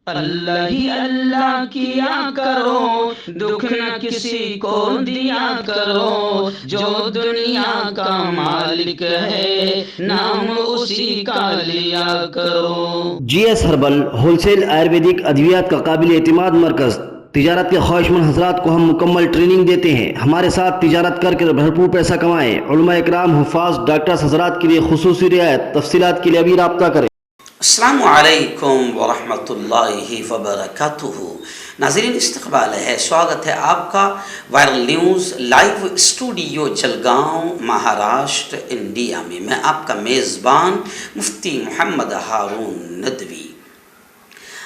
اللہ ہی اللہ کیا کرو، دکھ نہ کسی کو دیا کرو، جو دنیا کا مالک ہے نام اسی کا لیا کرو۔ G S herbal wholesale Ayurvedic ادویات کا قابل اعتماد مرکز۔ تجارت کے خواہشمند حضرات کو ہم مکمل ٹریننگ دیتے ہیں۔ ہمارے ساتھ تجارت کر کے بھرپور پیسہ کمائیں۔ علماء اکرام، حفاظ، ڈاکٹرز حضرات کے لیے خصوصی رعایت۔ تفصیلات کے لیے ابھی رابطہ کریں۔ السلام علیکم ورحمۃ اللہ وبرکاتہ۔ ناظرین، استقبال ہے، سواگت ہے آپ کا viral news live studio Jalgaon, Maharashtra, India میں۔ میں آپ کا میزبان مفتی محمد ہارون ندوی۔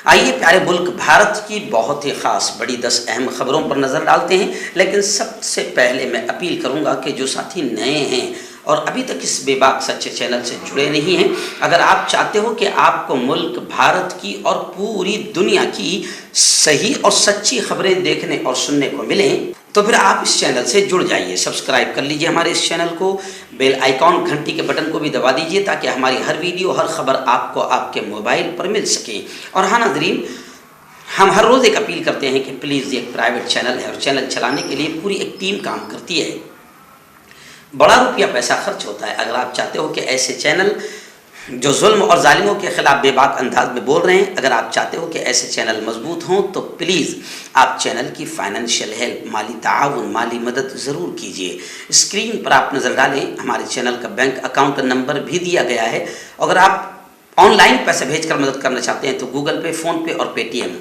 آئیے پیارے ملک بھارت کی بہت ہی خاص بڑی 10 اہم خبروں پر نظر ڈالتے ہیں، لیکن سب سے پہلے میں اپیل کروں گا کہ جو ساتھی نئے ہیں اور ابھی تک اس بے باک سچے چینل سے جڑے نہیں ہیں، اگر آپ چاہتے ہو کہ آپ کو ملک بھارت کی اور پوری دنیا کی صحیح اور سچی خبریں دیکھنے اور سننے کو ملیں، تو پھر آپ اس چینل سے جڑ جائیے، سبسکرائب کر لیجئے ہمارے اس چینل کو، بیل آئیکن گھنٹی کے بٹن کو بھی دبا دیجئے تاکہ ہماری ہر ویڈیو، ہر خبر آپ کو آپ کے موبائل پر مل سکے۔ اور ہاں ناظرین، ہم ہر روز ایک اپیل کرتے ہیں کہ پلیز، یہ ایک پرائیویٹ چینل ہے اور چینل چلانے کے لیے پوری ایک ٹیم کام کرتی ہے، بڑا روپیہ پیسہ خرچ ہوتا ہے۔ اگر آپ چاہتے ہو کہ ایسے چینل جو ظلم اور ظالموں کے خلاف بے باک انداز میں بول رہے ہیں، اگر آپ چاہتے ہو کہ ایسے چینل مضبوط ہوں، تو پلیز آپ چینل کی فائنینشیل ہیلپ، مالی تعاون، مالی مدد ضرور کیجیے۔ اسکرین پر آپ نظر ڈالیں، ہمارے چینل کا بینک اکاؤنٹ نمبر بھی دیا گیا ہے۔ اگر آپ آن لائن پیسے بھیج کر مدد کرنا چاہتے ہیں تو گوگل پے، فون پے اور پے ٹی ایم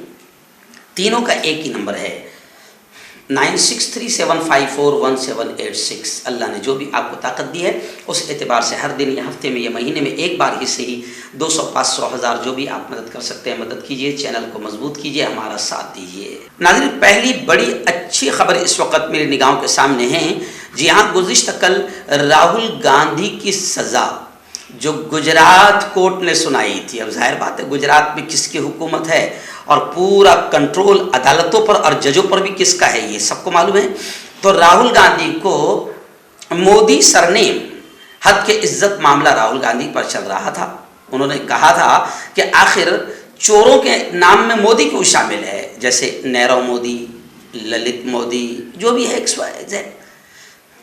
تینوں کا ایک ہی نمبر ہے، 9637541786۔ اللہ نے جو بھی آپ کو طاقت دی ہے اس اعتبار سے ہر دن یا ہفتے میں یا مہینے میں ایک بار ہی صحیح 200، 500، 1000 جو بھی آپ مدد کر سکتے ہیں مدد کیجئے، چینل کو مضبوط کیجئے، ہمارا ساتھ دیجئے۔ ناظرین، پہلی بڑی اچھی خبر اس وقت میری نگاہوں کے سامنے ہے۔ جی ہاں، گزشتہ کل راہل گاندھی کی سزا جو گجرات کورٹ نے سنائی تھی، اب ظاہر بات ہے گجرات میں کس کی حکومت ہے اور پورا کنٹرول عدالتوں پر اور ججوں پر بھی کس کا ہے، یہ سب کو معلوم ہے۔ تو راہل گاندھی کو مودی سرنیم، حد کے عزت معاملہ راہل گاندھی پر چل رہا تھا۔ انہوں نے کہا تھا کہ آخر چوروں کے نام میں مودی کیوں شامل ہے، جیسے نیرو مودی، للت مودی، جو بھی ہے XYZ،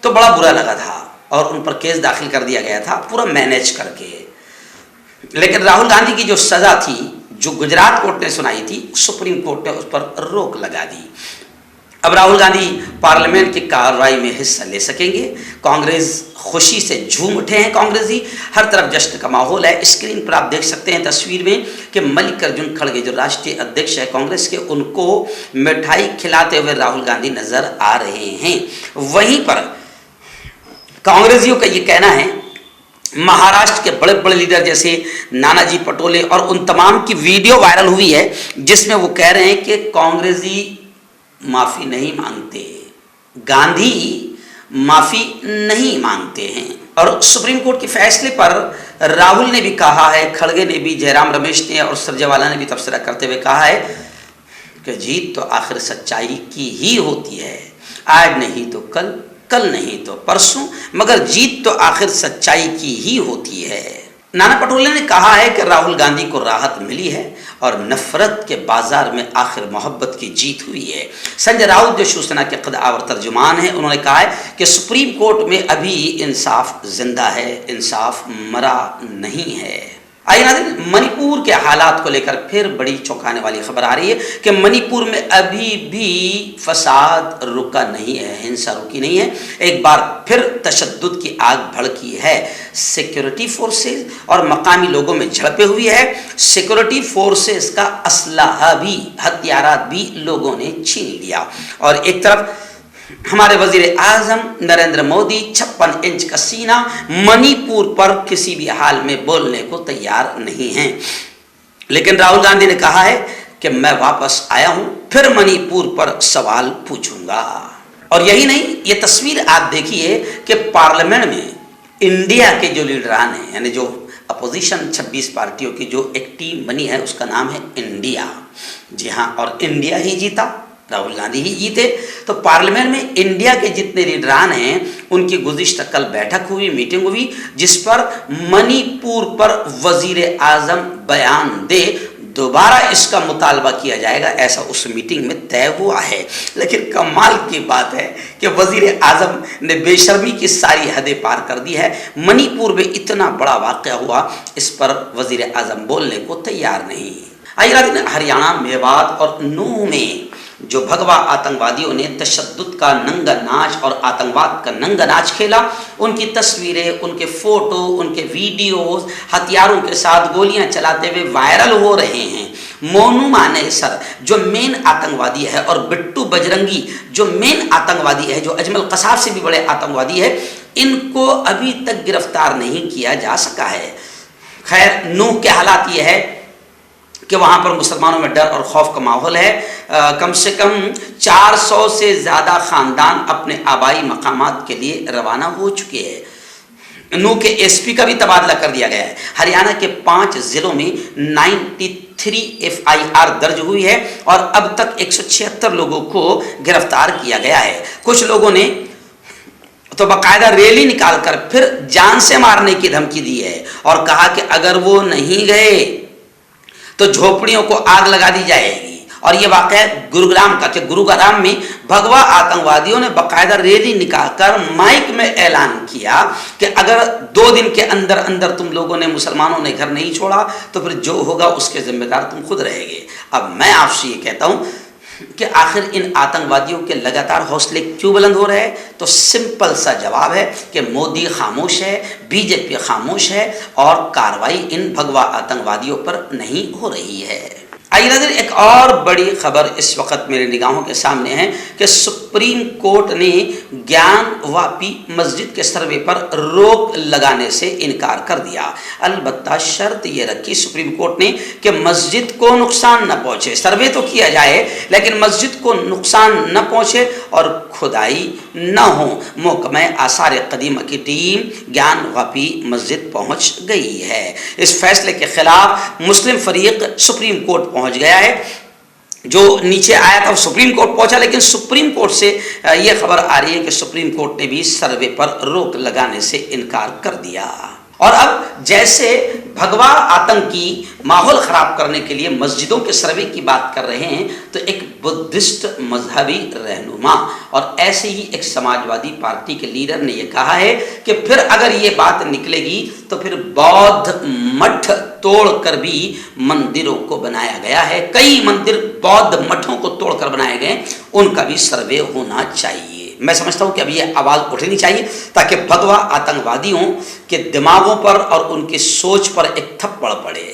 تو بڑا برا لگا تھا اور ان پر کیس داخل کر دیا گیا تھا پورا مینیج کر کے۔ لیکن راہل گاندھی کی جو سزا تھی جو گجرات کورٹ نے سنائی تھی، سپریم کورٹ نے اس پر روک لگا دی۔ اب راہل گاندھی پارلیمنٹ کی کارروائی میں حصہ لے سکیں گے۔ کانگریس خوشی سے جھوم اٹھے ہیں، کانگریسی، ہر طرف جشن کا ماحول ہے۔ اسکرین پر آپ دیکھ سکتے ہیں تصویر میں کہ ملکارجن کھڑگے جو راشٹریہ ادھیکش ہے کانگریس کے، ان کو مٹھائی کھلاتے ہوئے راہل گاندھی نظر آ رہے ہیں۔ وہیں پر کانگریسیوں کا یہ کہنا ہے، مہاراشٹر کے بڑے بڑے لیڈر جیسے نانا جی پٹولے اور ان تمام کی ویڈیو وائرل ہوئی ہے جس میں وہ کہہ رہے ہیں کہ کانگریسی معافی نہیں مانگتے، گاندھی معافی نہیں مانگتے ہیں۔ اور سپریم کورٹ کے فیصلے پر راہل نے بھی کہا ہے، کھڑگے نے بھی، جے رام رمیش نے اور سرجیوالا نے بھی تبصرہ کرتے ہوئے کہا ہے کہ جیت تو آخر سچائی کی ہی ہوتی ہے، آج نہیں تو کل، کل نہیں تو پرسوں، مگر جیت تو آخر سچائی کی ہی ہوتی ہے۔ نانا پٹولے نے کہا ہے کہ راہل گاندھی کو راحت ملی ہے اور نفرت کے بازار میں آخر محبت کی جیت ہوئی ہے۔ سنجے راؤت جو شیوسینا کے قد آور ترجمان ہیں، انہوں نے کہا ہے کہ سپریم کورٹ میں ابھی انصاف زندہ ہے، انصاف مرا نہیں ہے۔ آئیے ناظرین، منی پور کے حالات کو لے کر پھر بڑی چونکانے والی خبر آ رہی ہے کہ منی پور میں ابھی بھی فساد رکا نہیں ہے، ہنسا رکی نہیں ہے، ایک بار پھر تشدد کی آگ بھڑکی ہے۔ سیکیورٹی فورسز اور مقامی لوگوں میں جھڑپیں ہوئی ہے۔ سیکیورٹی فورسز کا اسلحہ بھی، ہتھیارات بھی لوگوں نے چھین لیا، اور ایک طرف ہمارے وزیر اعظم نریندر مودی 56 انچ کا سینہ منی پور پر کسی بھی حال میں بولنے کو تیار نہیں ہیں۔ لیکن راہل گاندھی نے کہا ہے کہ میں واپس آیا ہوں، پھر منی پور پر سوال پوچھوں گا۔ اور یہی نہیں، یہ تصویر آپ دیکھیے کہ پارلیمنٹ میں انڈیا کے جو لیڈران ہیں، یعنی جو اپوزیشن 26 پارٹیوں کی جو ایک ٹیم بنی ہے، اس کا نام ہے انڈیا۔ جی ہاں، اور انڈیا ہی جیتا، راہل گاندھی ہی جیتے۔ تو پارلیمنٹ میں انڈیا کے جتنے لیڈران ہیں ان کی گزشتہ کل بیٹھک ہوئی، میٹنگ ہوئی، جس پر منی پور پر وزیر اعظم بیان دے، دوبارہ اس کا مطالبہ کیا جائے گا، ایسا اس میٹنگ میں طے ہوا ہے۔ لیکن کمال کی بات ہے کہ وزیر اعظم نے بے شرمی کی ساری حدیں پار کر دی ہے۔ منی پور میں اتنا بڑا واقعہ ہوا، اس پر وزیر اعظم بولنے کو تیار نہیں۔ ہریانہ، میوات اور نوح میں جو بھگوا آتنکوادیوں نے تشدد کا ننگا ناچ اور آتنکواد کا ننگا ناچ کھیلا، ان کی تصویریں، ان کے فوٹو، ان کے ویڈیوز ہتھیاروں کے ساتھ گولیاں چلاتے ہوئے وائرل ہو رہے ہیں۔ مونو مانیسر جو مین آتنکوادی ہے اور بٹو بجرنگی جو مین آتنکوادی ہے، جو اجمل قصاب سے بھی بڑے آتنکوادی ہے، ان کو ابھی تک گرفتار نہیں کیا جا سکا ہے۔ خیر، نوح کے حالات یہ ہے کہ وہاں پر مسلمانوں میں ڈر اور خوف کا ماحول ہے۔ کم سے کم 400 سے زیادہ خاندان اپنے آبائی مقامات کے لیے روانہ ہو چکے ہیں۔ نوح کے ایس پی کا بھی تبادلہ کر دیا گیا ہے۔ ہریانہ کے 5 ضلعوں میں 93 FIR درج ہوئی ہے اور اب تک 176 لوگوں کو گرفتار کیا گیا ہے۔ کچھ لوگوں نے تو باقاعدہ ریلی نکال کر پھر جان سے مارنے کی دھمکی دی ہے اور کہا کہ اگر وہ نہیں گئے تو جھوپڑیوں کو آگ لگا دی جائے گی۔ اور یہ واقعہ گروگرام کا کہ گروگرام میں بھگوا آتنکوادیوں نے باقاعدہ ریلی نکال کر مائک میں اعلان کیا کہ اگر 2 دن کے اندر اندر تم لوگوں نے، مسلمانوں نے گھر نہیں چھوڑا تو پھر جو ہوگا اس کے ذمہ دار تم خود رہے گے۔ اب میں آپ سے یہ کہتا ہوں کہ آخر ان آتنکوادیوں کے لگاتار حوصلے کیوں بلند ہو رہے ہیں؟ تو سمپل سا جواب ہے کہ مودی خاموش ہے، BJP خاموش ہے اور کارروائی ان بھگوا آتنکوادیوں پر نہیں ہو رہی ہے۔ آئیے ناظرین، ایک اور بڑی خبر اس وقت میرے نگاہوں کے سامنے ہے کہ سپریم کورٹ نے گیان واپی مسجد کے سروے پر روک لگانے سے انکار کر دیا۔ البتہ شرط یہ رکھی سپریم کورٹ نے کہ مسجد کو نقصان نہ پہنچے، سروے تو کیا جائے لیکن مسجد کو نقصان نہ پہنچے اور کھدائی نہ ہو۔ محکمہ آثار قدیمہ کی ٹیم گیان واپی مسجد پہنچ گئی ہے۔ اس فیصلے کے خلاف مسلم فریق سپریم کورٹ پہنچ گیا ہے۔ جو نیچے آیا تھا وہ سپریم کورٹ پہنچا، لیکن سپریم کورٹ سے یہ خبر آ رہی ہے کہ سپریم کورٹ نے بھی سروے پر روک لگانے سے انکار کر دیا۔ اور اب جیسے بھگوا آتنکی ماحول خراب کرنے کے لیے مسجدوں کے سروے کی بات کر رہے ہیں، تو ایک بدھسٹ مذہبی رہنما اور ایسے ہی ایک سماجوادی پارٹی کے لیڈر نے یہ کہا ہے کہ پھر اگر یہ بات نکلے گی تو پھر بودھ مٹھ توڑ کر بھی مندروں کو بنایا گیا ہے، کئی مندر بودھ مٹھوں کو توڑ کر بنائے گئے، ان کا بھی سروے ہونا چاہیے۔ میں سمجھتا ہوں کہ اب یہ آواز اٹھنی چاہیے تاکہ بھگوا آتنکوادیوں کے دماغوں پر اور ان کی سوچ پر ایک تھپڑ پڑے۔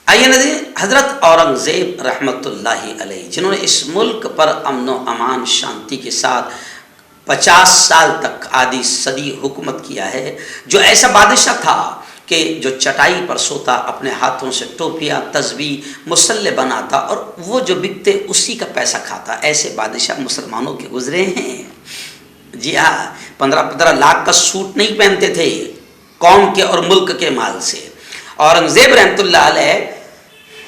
آئیے ناظرین، حضرت اورنگزیب رحمۃ اللہ علیہ، جنہوں نے اس ملک پر امن و امان شانتی کے ساتھ 50 سال تک آدھی صدی حکومت کیا ہے، جو ایسا بادشاہ تھا کہ جو چٹائی پر سوتا، اپنے ہاتھوں سے ٹوپیاں، تسبیح، مسلح بناتا اور وہ جو بکتے اسی کا پیسہ کھاتا، ایسے بادشاہ مسلمانوں کے گزرے ہیں۔ جی ہاں، 15 لاکھ کا سوٹ نہیں پہنتے تھے قوم کے اور ملک کے مال سے۔ اورنگزیب رحمۃ اللہ علیہ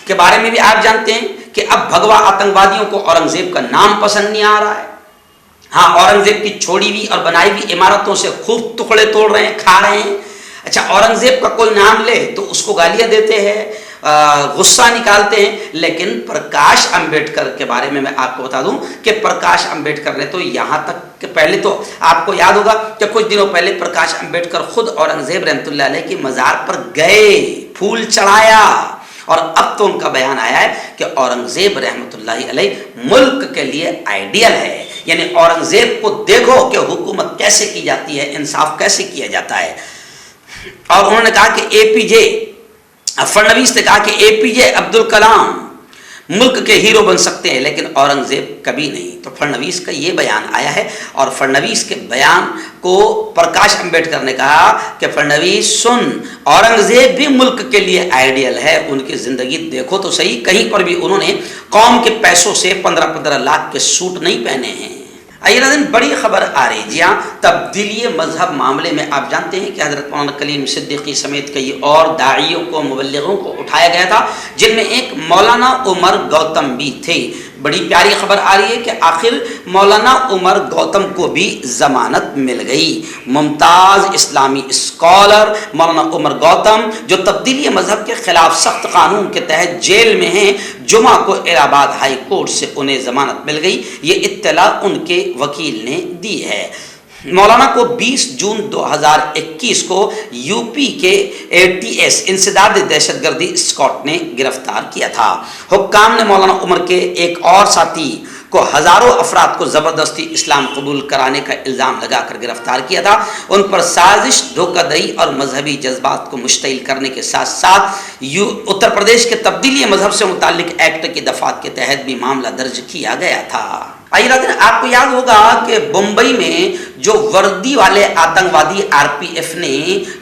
کے بارے میں بھی آپ جانتے ہیں کہ اب بھگوا آتنکوادیوں کو اورنگزیب کا نام پسند نہیں آ رہا ہے۔ ہاں، اورنگزیب کی چھوڑی ہوئی اور بنائی ہوئی عمارتوں سے خوب ٹکڑے توڑ رہے ہیں، کھا رہے ہیں۔ اچھا، اورنگزیب کا کوئی نام لے تو اس کو گالیاں دیتے ہیں، غصہ نکالتے ہیں، لیکن پرکاش امبیڈکر کے بارے میں آپ کو بتا دوں کہ پرکاش امبیڈکر نے تو یہاں تک کہ پہلے تو آپ کو یاد ہوگا کہ کچھ دنوں پہلے پرکاش امبیڈکر خود اورنگزیب رحمۃ اللہ علیہ کی مزار پر گئے، پھول چڑھایا، اور اب تو ان کا بیان آیا ہے کہ اورنگزیب رحمۃ اللہ علیہ ملک کے لیے آئیڈیل ہے۔ یعنی اورنگزیب کو دیکھو کہ حکومت کیسے کی جاتی ہے، انصاف کیسے کیا جاتا ہے۔ اور انہوں نے کہا کہ APJ فڑنویس نے کہا کہ APJ عبد الکلام ملک کے ہیرو بن سکتے ہیں لیکن اورنگزیب کبھی نہیں۔ تو فڑنویس کا یہ بیان آیا ہے اور فڑنویس کے بیان کو پرکاش امبیڈکر نے کہا کہ فڑنویس سن، اورنگزیب بھی ملک کے لیے آئیڈیل ہے، ان کی زندگی دیکھو تو صحیح، کہیں پر بھی انہوں نے قوم کے پیسوں سے 15 لاکھ کے سوٹ نہیں پہنے ہیں۔ آئیے ناظرین، بڑی خبر آ رہی جی ہاں، تبدیلی مذہب معاملے میں آپ جانتے ہیں کہ حضرت مولانا کلیم صدیقی سمیت کئی اور داعیوں کو، مبلغوں کو اٹھایا گیا تھا، جن میں ایک مولانا عمر گوتم بھی تھے، بڑی پیاری خبر آ رہی ہے کہ آخر مولانا عمر گوتم کو بھی ضمانت مل گئی. ممتاز اسلامی اسکالر مولانا عمر گوتم جو تبدیلی مذہب کے خلاف سخت قانون کے تحت جیل میں ہیں، جمعہ کو الہ آباد ہائی کورٹ سے انہیں ضمانت مل گئی. یہ اطلاع ان کے وکیل نے دی ہے. مولانا کو 20 جون 2021 کو یو پی کے ATS انسداد دہشت گردی اسکواڈ نے گرفتار کیا تھا. حکام نے مولانا عمر کے ایک اور ساتھی کو ہزاروں افراد کو زبردستی اسلام قبول کرانے کا الزام لگا کر گرفتار کیا تھا. ان پر سازش، دھوکہ دہی اور مذہبی جذبات کو مشتعل کرنے کے ساتھ ساتھ اتر پردیش کے تبدیلی مذہب سے متعلق ایکٹ کی دفعات کے تحت بھی معاملہ درج کیا گیا تھا. آئیے آپ کو یاد ہوگا کہ بمبئی میں جو وردی والے آتنکوادی RPF نے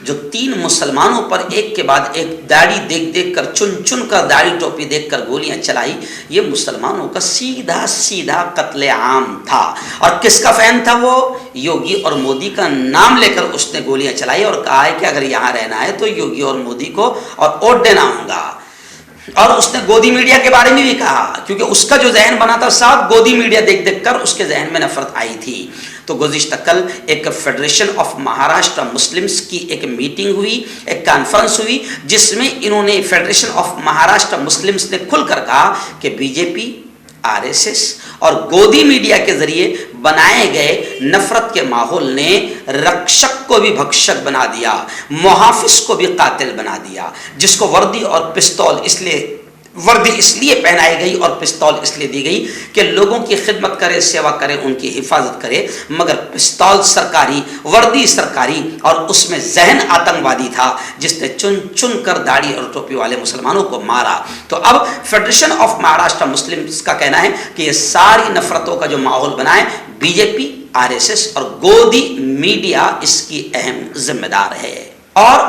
جو 3 مسلمانوں پر ایک کے بعد ایک داڑھی دیکھ کر چن کر داڑھی ٹوپی دیکھ کر گولیاں چلائی، یہ مسلمانوں کا سیدھا قتل عام تھا. اور کس کا فین تھا؟ وہ یوگی اور مودی کا نام لے کر اس نے گولیاں چلائی اور کہا ہے کہ اگر یہاں رہنا ہے تو یوگی اور مودی کو اور ووٹ دینا ہوگا. اور اس نے گودی میڈیا کے بارے میں بھی کہا، کیونکہ اس کا جو ذہن بنا تھا صاحب گودی میڈیا دیکھ کر اس کے ذہن میں نفرت آئی تھی. تو گزشتہ کل ایک فیڈریشن آف مہاراشٹر مسلمز کی ایک میٹنگ ہوئی، ایک کانفرنس ہوئی، جس میں انہوں نے فیڈریشن آف مہاراشٹر مسلمز نے کھل کر کہا کہ BJP، RSS اور گودی میڈیا کے ذریعے بنائے گئے نفرت کے ماحول نے رکشک کو بھی بھکشک بنا دیا، محافظ کو بھی قاتل بنا دیا. جس کو وردی اور پستول وردی اس لیے پہنائی گئی اور پستول اس لیے دی گئی کہ لوگوں کی خدمت کرے، سیوا کرے، ان کی حفاظت کرے، مگر پستول سرکاری، وردی سرکاری، اور اس میں ذہن آتنکوادی تھا جس نے چن کر داڑھی اور ٹوپی والے مسلمانوں کو مارا. تو اب فیڈریشن آف مہاراشٹر مسلمز کا کہنا ہے کہ یہ ساری نفرتوں کا جو ماحول بنا ہے BJP، RSS اور گودی میڈیا اس کی اہم ذمہ دار ہے. اور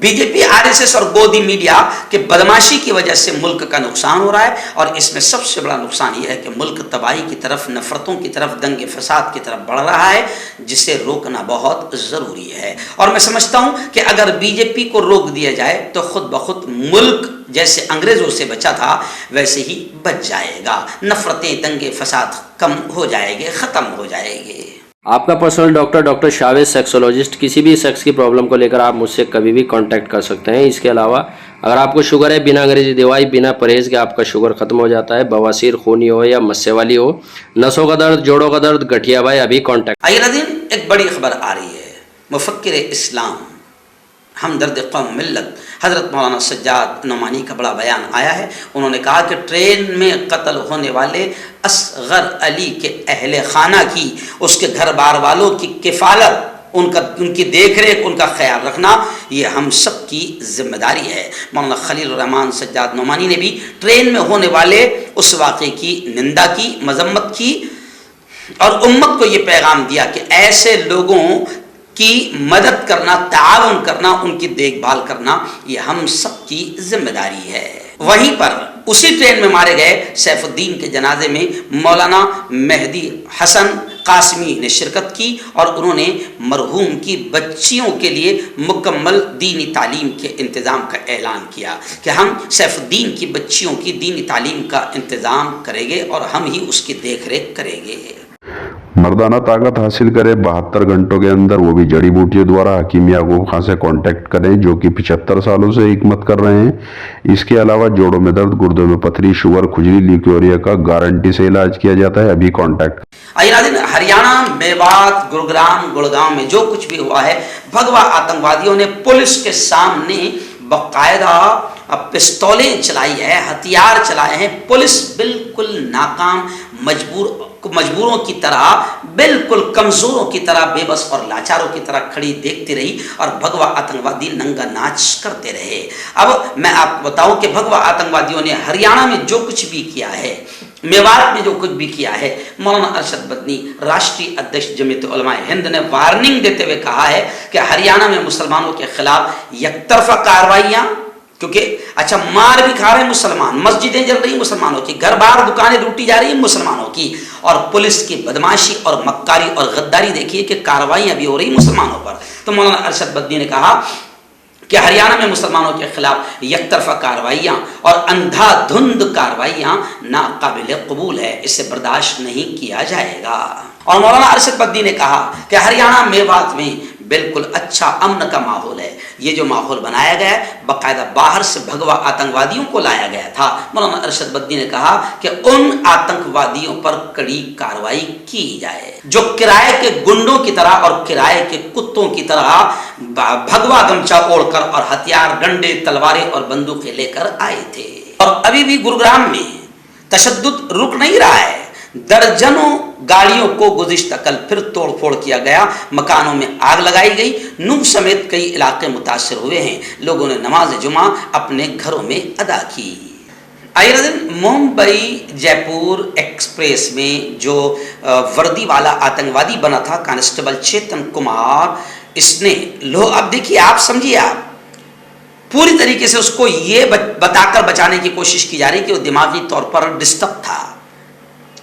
BJP، RSS اور گودی میڈیا کے بدماشی کی وجہ سے ملک کا نقصان ہو رہا ہے. اور اس میں سب سے بڑا نقصان یہ ہے کہ ملک تباہی کی طرف، نفرتوں کی طرف، دنگے فساد کی طرف بڑھ رہا ہے، جسے روکنا بہت ضروری ہے. اور میں سمجھتا ہوں کہ اگر BJP کو روک دیا جائے تو خود بخود ملک جیسے انگریزوں سے بچا تھا ویسے ہی بچ جائے گا. نفرتیں، دنگے فساد کم ہو جائے گے، ختم ہو جائے گے. آپ کا پرسنل ڈاکٹر شاویز سیکسولوجسٹ، کسی بھی سیکس کی پرابلم کو لے کر آپ مجھ سے کبھی بھی کانٹیکٹ کر سکتے ہیں. اس کے علاوہ اگر آپ کو شوگر ہے، بنا انگریزی دوائی، بنا پرہیز کے آپ کا شوگر ختم ہو جاتا ہے، بواسیر خونی ہو یا مسے والی ہو، نسوں کا درد، جوڑوں کا درد، گٹھیا بھائی، ابھی کانٹیکٹ. آئیے ناظرین، ایک بڑی خبر آ رہی ہے. مفکر اسلام، ہمدرد قوم ملت حضرت مولانا سجاد نعمانی کا بڑا بیان آیا ہے. انہوں نے کہا کہ ٹرین میں قتل ہونے والے اصغر علی کے اہل خانہ کی، اس کے گھر بار والوں کی کفالت، ان کی دیکھ ریکھ، ان کا خیال رکھنا یہ ہم سب کی ذمہ داری ہے. مولانا خلیل الرحمان سجاد نعمانی نے بھی ٹرین میں ہونے والے اس واقعے کی نندا کی، مذمت کی اور امت کو یہ پیغام دیا کہ ایسے لوگوں کی مدد کرنا، تعاون کرنا، ان کی دیکھ بھال کرنا یہ ہم سب کی ذمہ داری ہے. وہیں پر اسی ٹرین میں مارے گئے سیف الدین کے جنازے میں مولانا مہدی حسن قاسمی نے شرکت کی اور انہوں نے مرحوم کی بچیوں کے لیے مکمل دینی تعلیم کے انتظام کا اعلان کیا کہ ہم سیف الدین کی بچیوں کی دینی تعلیم کا انتظام کریں گے اور ہم ہی اس کی دیکھ ریکھ کریں گے. مردانہ طاقت حاصل کرے 72 گھنٹوں کے اندر، وہ بھی جڑی بوٹیوں دوارا. حکیم یعقوب خان سے کانٹیکٹ کریں جو کہ 75 سالوں سے حکمت کر رہے ہیں. اس کے علاوہ جوڑوں میں درد، گردوں میں پتھری، شوگر، کھجلی، لیکوریا کا گارنٹی سے علاج کیا جاتا ہے. ابھی کانٹیکٹ. آئیے ناظرین، ہریانہ، میوات، گڑگرام، گڑگاؤں میں جو کچھ بھی ہوا ہے، بھگوا آتنکوادیوں نے پولیس کے سامنے باقاعدہ پستولیں چلائی ہے، ہتھیار چلائے ہیں. پولیس بالکل ناکام، مجبوروں کی طرح، بالکل کمزوروں کی طرح، بے بس اور لاچاروں کی طرح کھڑی دیکھتی رہی اور بھگوا آتنکوادی ننگا ناچ کرتے رہے. اب میں آپ کو بتاؤں کہ بھگوا آتنکوادیوں نے ہریانہ میں جو کچھ بھی کیا ہے، میوات میں جو کچھ بھی کیا ہے، مولانا ارشد بدنی راشٹری ادھیش جمعیت علماء ہند نے وارننگ دیتے ہوئے کہا ہے کہ ہریانہ میں مسلمانوں کے خلاف یک طرفہ کارروائیاں، کیونکہ اچھا مار بھی کھا رہے ہیں مسلمان، مسجدیں جل رہی مسلمانوں کی، گھر بار دکانیں لوٹی جا رہی ہیں مسلمانوں کی، اور پولیس کی بدماشی اور مکاری اور غداری دیکھیے کہ کارروائیاں بھی ہو رہی مسلمانوں پر. تو مولانا ارشد بدنی نے کہا کہ ہریانہ میں مسلمانوں کے خلاف یک طرفہ کارروائیاں اور اندھا دھند کارروائیاں ناقابل قبول ہے، اسے برداشت نہیں کیا جائے گا۔ اور مولانا ارشد بگٹی نے کہا کہ ہریانہ میوات میں بالکل اچھا امن کا ماحول ہے، یہ جو ماحول بنایا گیا ہے باقاعدہ باہر سے بھگوا آتنکوادیوں کو لایا گیا تھا۔ مولانا ارشد بگٹی نے کہا کہ ان آتنکوادیوں پر کڑی کارروائی کی جائے جو کرائے کے گنڈوں کی طرح اور کرائے کے کتوں کی طرح بھگوا گمچا اوڑھ کر اور ہتھیار، ڈنڈے، تلواریں اور بندوقیں لے کر آئے تھے۔ اور ابھی بھی گروگرام میں تشدد رک نہیں رہا ہے، درجنوں گاڑیوں کو گزشتہ کل پھر توڑ پھوڑ کیا گیا، مکانوں میں آگ لگائی گئی، نوح سمیت کئی علاقے متاثر ہوئے ہیں، لوگوں نے نماز جمعہ اپنے گھروں میں ادا کی۔ ممبئی جے پور ایکسپریس میں جو وردی والا آتنکوادی بنا تھا کانسٹیبل چیتن کمار، اس نے اب دیکھیے، آپ سمجھیے، آپ پوری طریقے سے اس کو یہ بتا کر بچانے کی کوشش کی جا رہی کہ وہ دماغی طور پر ڈسٹرب تھا،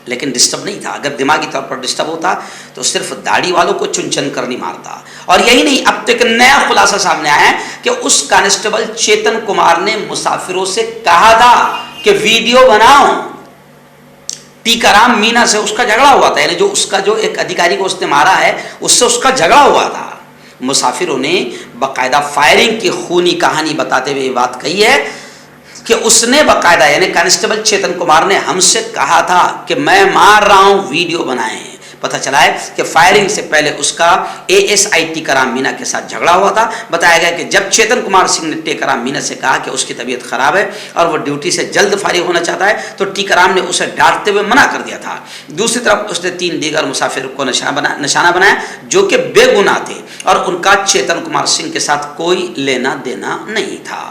لیکن ڈسٹرب نہیں تھا۔ اگر دماغی طور پر ڈسٹرب ہوتا تو صرف داڑھی والوں کو چن چن کر نہیں مارتا۔ اور یہی نہیں، اب تک نیا خلاصہ سامنے آیا ہے کہ اس کانسٹیبل چیتن کمار نے مسافروں سے کہا تھا کہ ویڈیو بناؤ۔ ٹیکا رام مینا سے اس کا جھگڑا ہوا تھا، یعنی جو اس کا جو ایک ادھیکاری کو اس نے مارا ہے اس سے اس کا جھگڑا ہوا تھا۔ مسافروں نے باقاعدہ فائرنگ کی خونی کہانی بتاتے ہوئے یہ بات کہی ہے کہ اس نے باقاعدہ، یعنی کانسٹیبل چیتن کمار نے ہم سے کہا تھا کہ میں مار رہا ہوں، ویڈیو بنائیں۔ پتہ چلا ہے کہ فائرنگ سے پہلے اس کا ASI ٹیکا رام مینا کے ساتھ جھگڑا ہوا تھا۔ بتایا گیا کہ جب چیتن کمار سنگھ نے ٹیکا رام مینا سے کہا کہ اس کی طبیعت خراب ہے اور وہ ڈیوٹی سے جلد فارغ ہونا چاہتا ہے تو ٹیکا رام نے اسے ڈانٹتے ہوئے منع کر دیا تھا۔ دوسری طرف اس نے 3 دیگر مسافروں کو نشانہ بنایا جو کہ بے گناہ تھے اور ان کا چیتن کمار سنگھ کے ساتھ کوئی لینا دینا نہیں تھا۔